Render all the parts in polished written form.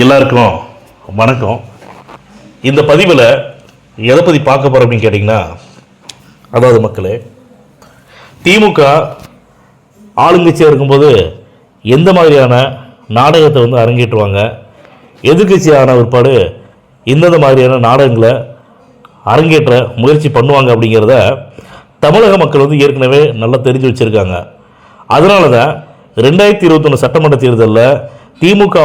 எல்லாருக்கும் வணக்கம். இந்த பதிவில் எதை பற்றி பார்க்க போகிறோம் அப்படின்னு கேட்டிங்கன்னா, அதாவது மக்களே, திமுக ஆளுங்கட்சியாக இருக்கும்போது எந்த மாதிரியான நாடகத்தை அரங்கேற்றுவாங்க, எதிர்கட்சியான பிற்பாடு எந்தெந்த மாதிரியான நாடகங்களை அரங்கேற்ற முயற்சி பண்ணுவாங்க அப்படிங்கிறத தமிழக மக்கள் ஏற்கனவே நல்லா தெரிஞ்சு வச்சுருக்காங்க. அதனால தான் 2021 சட்டமன்ற தேர்தலில் திமுக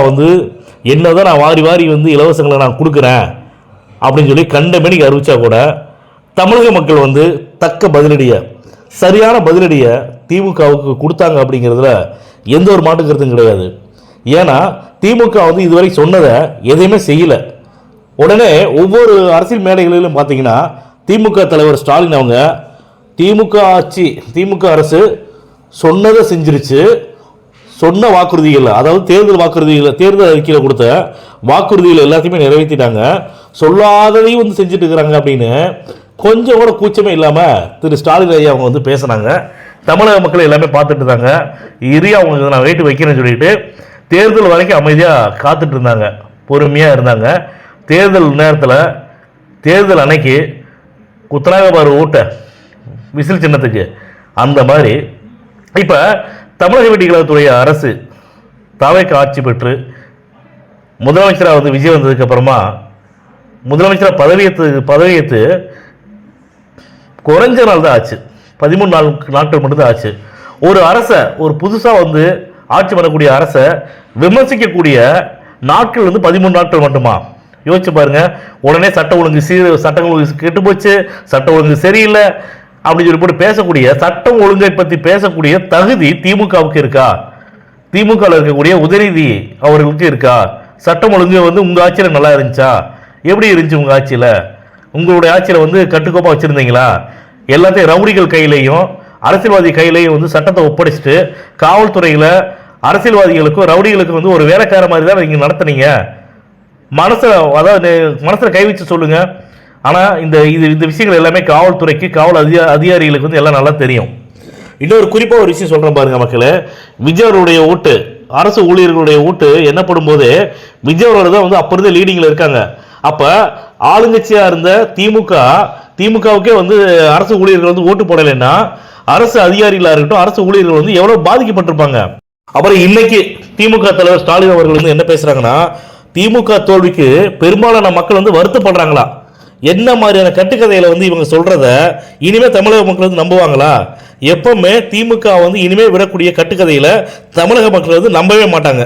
என்னதான் நான் வாரி வாரி இலவசங்களை நான் கொடுக்குறேன் அப்படின்னு சொல்லி கண்டமேனிக்கு அறிவிச்சா கூட தமிழக மக்கள் தக்க பதிலடியை, சரியான பதிலடியை திமுகவுக்கு கொடுத்தாங்க அப்படிங்கிறதுல எந்த ஒரு மாற்று கருத்தும் கிடையாது. ஏன்னா திமுக இதுவரை சொன்னதை எதையுமே செய்யலை. உடனே ஒவ்வொரு அரசியல் மேடைகளிலும் பார்த்தீங்கன்னா திமுக தலைவர் ஸ்டாலின் அவங்க திமுக ஆட்சி, திமுக அரசு சொன்னதை செஞ்சிருச்சு, சொன்ன வாக்குறுதிகள், அதாவது தேர்தல் வாக்குறுதிகள், தேர்தல் அறிக்கையில் கொடுத்த வாக்குறுதிகள் எல்லாத்தையுமே நிறைவேற்றிட்டாங்க, சொல்லாததையும் செஞ்சுட்டு இருக்கிறாங்க அப்படின்னு கொஞ்சம் கூட கூச்சமே இல்லாமல் திரு ஸ்டாலின் ஐயா அவங்க பேசுனாங்க. தமிழக மக்கள் எல்லாமே பார்த்துட்டு இருந்தாங்க. அவங்களுக்கு நான் வெயிட்டு வைக்கிறேன்னு சொல்லிட்டு தேர்தல் வரைக்கும் அமைதியாக காத்துட்டு இருந்தாங்க, பொறுமையாக இருந்தாங்க. தேர்தல் நேரத்தில், தேர்தல் அன்னைக்கு குத்தனாக பாரு ஓட்ட விசில் சின்னத்துக்கு அந்த மாதிரி இப்போ தமிழக வெட்டிக்கழகத்துடைய அரசு தாவேக்கு ஆட்சி பெற்று முதலமைச்சராக விஜய் வந்ததுக்கு அப்புறமா முதலமைச்சராக பதவியேற்று குறைஞ்ச நாள் தான் ஆச்சு, 13 நாட்கள் மட்டும்தான் ஆச்சு. ஒரு அரசை, ஒரு புதுசாக ஆட்சி பண்ணக்கூடிய அரசை விமர்சிக்கக்கூடிய நாட்கள் 13 நாட்கள் மட்டுமா? யோசிச்சு பாருங்க. உடனே சட்டம் ஒழுங்கு கெட்டு போச்சு, சட்டம் ஒழுங்கு சரியில்லை அப்படின்னு சொல்லி போட்டு பேசக்கூடிய, சட்டம் ஒழுங்கை பற்றி பேசக்கூடிய தகுதி திமுகவுக்கு இருக்கா? திமுகவில் இருக்கக்கூடிய உதயநிதி அவர்களுக்கு இருக்கா? சட்டம் ஒழுங்கு உங்கள் ஆட்சியில் நல்லா இருந்துச்சா? எப்படி இருந்துச்சு உங்கள் ஆட்சியில்? உங்களுடைய ஆட்சியில் கட்டுக்கோப்பாக வச்சுருந்தீங்களா? எல்லாத்தையும் ரவுடிகள் கையிலையும் அரசியல்வாதி கையிலையும் சட்டத்தை ஒப்படைச்சிட்டு காவல்துறையில் அரசியல்வாதிகளுக்கும் ரவுடிகளுக்கும் ஒரு வேலைக்கார மாதிரி தான் நீங்கள் நடத்துனீங்க. மனசில் கை வச்சு சொல்லுங்க. ஆனால் இந்த விஷயங்கள் எல்லாமே காவல்துறைக்கு, காவல் அதிகாரிகளுக்கு எல்லாம் நல்லா தெரியும். இன்னொரு குறிப்பாக ஒரு விஷயம் சொல்கிறேன் பாருங்க மக்களே. விஜய் அவருடைய ஓட்டு, அரசு ஊழியர்களுடைய ஓட்டு எண்ணப்படும் போது விஜய் அவர்கள் தான் அப்போ இருந்த லீடிங்கில் இருக்காங்க. அப்போ ஆளுங்கட்சியாக இருந்த திமுகவுக்கே அரசு ஊழியர்கள் ஓட்டு போடலைன்னா அரசு அதிகாரிகளாக இருக்கட்டும், அரசு ஊழியர்கள் எவ்வளோ பாதிக்கப்பட்டிருப்பாங்க. அப்புறம் இன்னைக்கு திமுக தலைவர் ஸ்டாலின் அவர்கள் என்ன பேசுகிறாங்கன்னா, திமுக தோல்விக்கு பெரும்பாலான மக்கள் வருத்தப்படுறாங்களா? என்ன மாதிரியான கட்டுக்கதையில இவங்க சொல்றத இனிமே தமிழக மக்கள் நம்புவாங்களா? எப்பவுமே திமுக இனிமே விடக்கூடிய கட்டுக்கதையில தமிழக மக்கள் நம்பவே மாட்டாங்க.